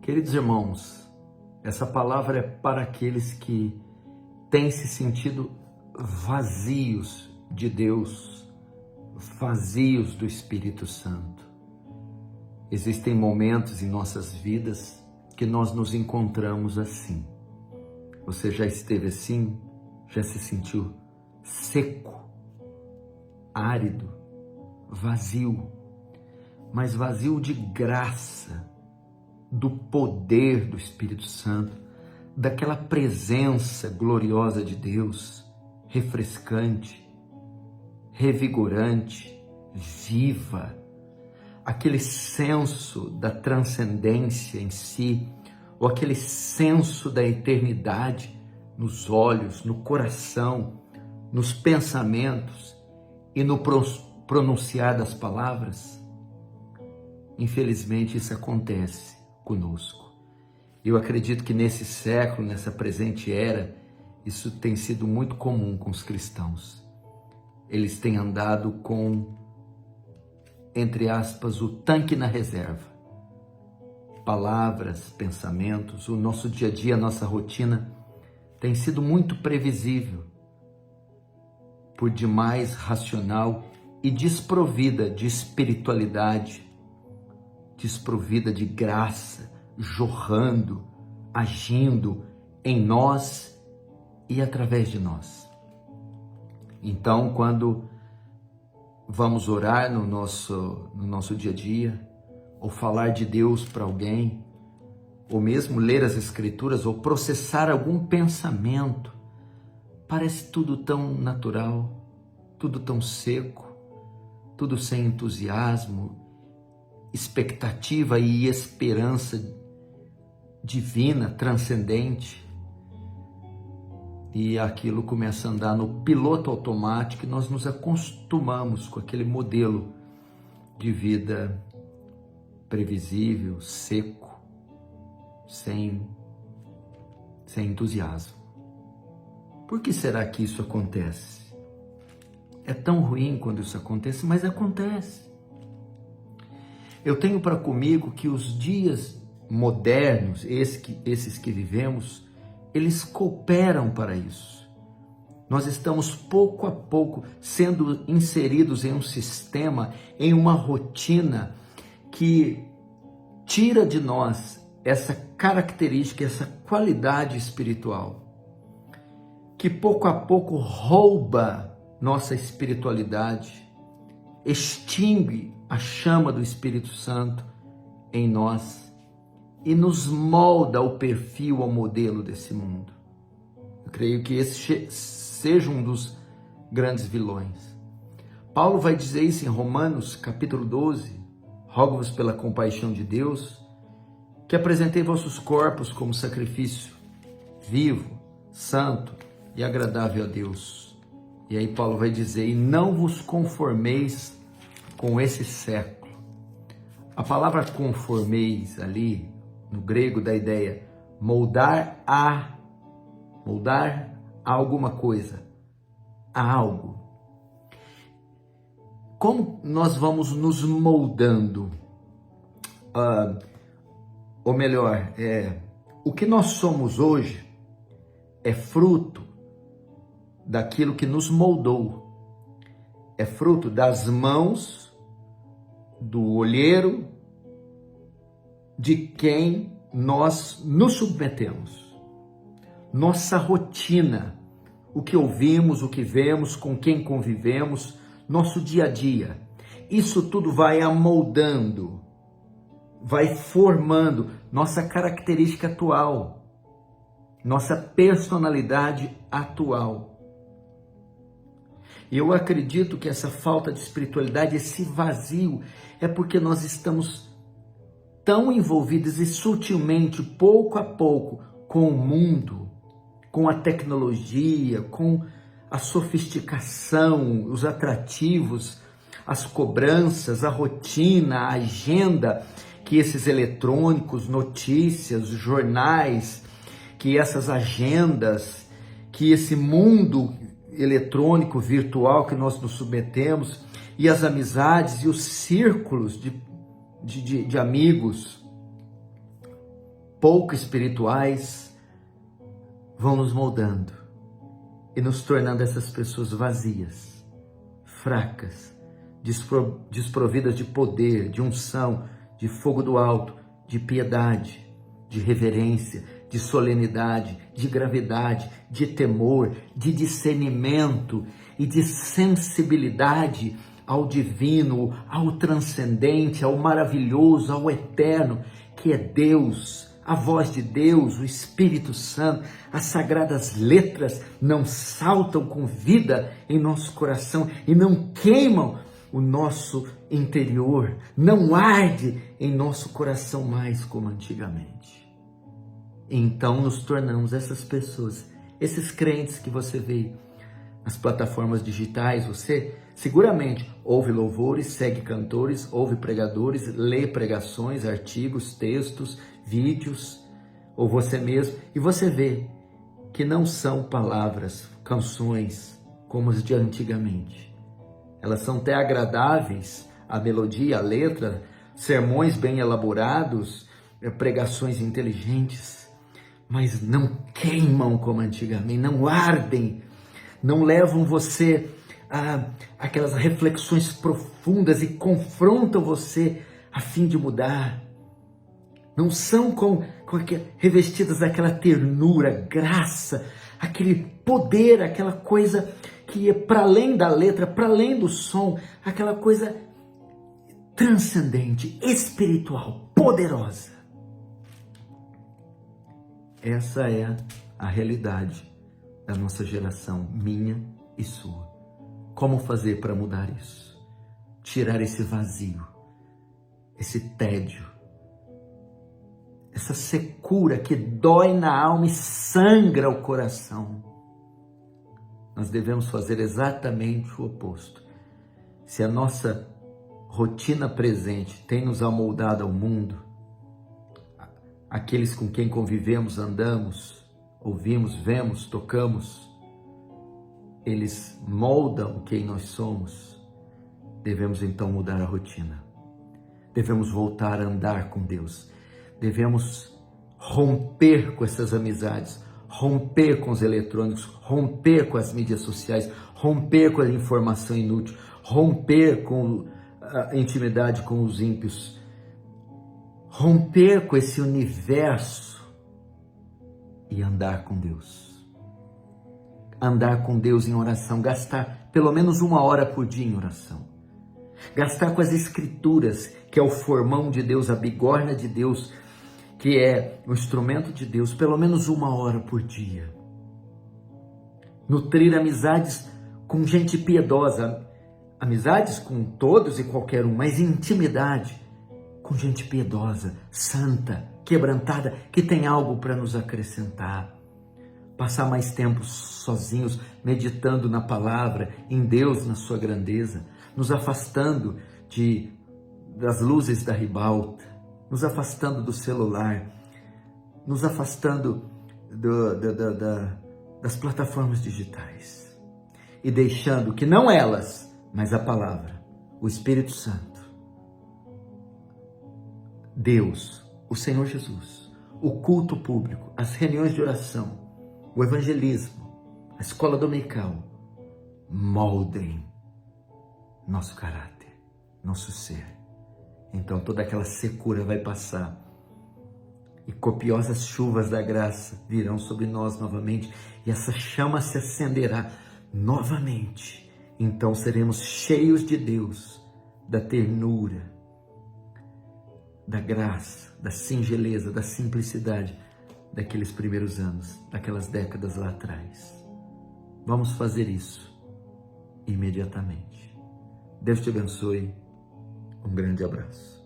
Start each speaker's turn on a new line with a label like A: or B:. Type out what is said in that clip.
A: Queridos irmãos, essa palavra é para aqueles que têm se sentido vazios de Deus, vazios do Espírito Santo. Existem momentos em nossas vidas que nós nos encontramos assim. Você já esteve assim? Já se sentiu seco, árido, vazio, mas vazio de graça, do poder do Espírito Santo, daquela presença gloriosa de Deus, refrescante, revigorante, viva, aquele senso da transcendência em si, ou aquele senso da eternidade nos olhos, no coração, nos pensamentos e no pronunciar das palavras. Infelizmente isso acontece conosco. Eu acredito que nesse século, nessa presente era, isso tem sido muito comum com os cristãos. Eles têm andado com, entre aspas, o tanque na reserva. Palavras, pensamentos, o nosso dia a dia, a nossa rotina tem sido muito previsível, por demais racional e desprovida de espiritualidade, desprovida de graça, jorrando, agindo em nós e através de nós. Então, quando vamos orar no nosso dia a dia, ou falar de Deus para alguém, ou mesmo ler as Escrituras, ou processar algum pensamento, parece tudo tão natural, tudo tão seco, tudo sem entusiasmo, expectativa e esperança divina, transcendente. E aquilo começa a andar no piloto automático e nós nos acostumamos com aquele modelo de vida previsível, seco, sem entusiasmo. Por que será que isso acontece? É tão ruim quando isso acontece, mas acontece. Eu tenho para comigo que os dias modernos, esses que vivemos, eles cooperam para isso. Nós estamos pouco a pouco sendo inseridos em um sistema, em uma rotina que tira de nós essa característica, essa qualidade espiritual, que pouco a pouco rouba nossa espiritualidade, extingue a chama do Espírito Santo em nós e nos molda ao perfil, ao modelo desse mundo. Eu creio que esse seja um dos grandes vilões. Paulo vai dizer isso em Romanos, capítulo 12, rogo-vos pela compaixão de Deus, que apresentei vossos corpos como sacrifício vivo, santo e agradável a Deus. E aí Paulo vai dizer, e não vos conformeis com esse século. A palavra conformeis ali, no grego, da ideia moldar a alguma coisa, a algo. Como nós vamos nos moldando? Ou melhor, o que nós somos hoje é fruto daquilo que nos moldou. É fruto das mãos do olheiro de quem nós nos submetemos. Nossa rotina, o que ouvimos, o que vemos, com quem convivemos, nosso dia a dia. Isso tudo vai amoldando, vai formando nossa característica atual, nossa personalidade atual. E eu acredito que essa falta de espiritualidade, esse vazio, é porque nós estamos tão envolvidos e sutilmente, pouco a pouco, com o mundo, com a tecnologia, com a sofisticação, os atrativos, as cobranças, a rotina, a agenda que esses eletrônicos, notícias, jornais, que essas agendas, que esse mundo eletrônico, virtual que nós nos submetemos, e as amizades e os círculos de amigos pouco espirituais, vão nos moldando e nos tornando essas pessoas vazias, fracas, desprovidas de poder, de unção, de fogo do alto, de piedade, de reverência, de solenidade, de gravidade, de temor, de discernimento e de sensibilidade ao divino, ao transcendente, ao maravilhoso, ao eterno, que é Deus, a voz de Deus, o Espírito Santo. As sagradas letras não saltam com vida em nosso coração e não queimam o nosso interior, não arde em nosso coração mais como antigamente. Então nos tornamos essas pessoas, esses crentes que você vê nas plataformas digitais. Você seguramente ouve louvores, segue cantores, ouve pregadores, lê pregações, artigos, textos, vídeos, ou você mesmo, e você vê que não são palavras, canções como as de antigamente. Elas são até agradáveis, a melodia, a letra, sermões bem elaborados, pregações inteligentes, mas não queimam como antigamente, não ardem, não levam você a aquelas reflexões profundas e confrontam você a fim de mudar. Não são revestidas daquela ternura, graça, aquele poder, aquela coisa que é para além da letra, para além do som, aquela coisa transcendente, espiritual, poderosa. Essa é a realidade da nossa geração, minha e sua. Como fazer para mudar isso? Tirar esse vazio, esse tédio, essa secura que dói na alma e sangra o coração. Nós devemos fazer exatamente o oposto. Se a nossa rotina presente tem nos amoldado ao mundo, aqueles com quem convivemos, andamos, ouvimos, vemos, tocamos, eles moldam quem nós somos. Devemos então mudar a rotina. Devemos voltar a andar com Deus. Devemos romper com essas amizades, romper com os eletrônicos, romper com as mídias sociais, romper com a informação inútil, romper com a intimidade com os ímpios, romper com esse universo e andar com Deus. Andar com Deus em oração, gastar pelo menos 1 hora por dia em oração. Gastar com as escrituras, que é o formão de Deus, a bigorna de Deus, que é o instrumento de Deus, pelo menos 1 hora por dia. Nutrir amizades com gente piedosa, amizades com todos e qualquer um, mas intimidade com gente piedosa, santa, quebrantada, que tem algo para nos acrescentar. Passar mais tempo sozinhos, meditando na palavra, em Deus, na sua grandeza, nos afastando das luzes da ribalta, nos afastando do celular, nos afastando das plataformas digitais e deixando que não elas, mas a palavra, o Espírito Santo, Deus, o Senhor Jesus, o culto público, as reuniões de oração, o evangelismo, a escola dominical, moldem nosso caráter, nosso ser. Então toda aquela secura vai passar e copiosas chuvas da graça virão sobre nós novamente e essa chama se acenderá novamente. Então seremos cheios de Deus, da ternura, da graça, da singeleza, da simplicidade daqueles primeiros anos, daquelas décadas lá atrás. Vamos fazer isso imediatamente. Deus te abençoe. Um grande abraço.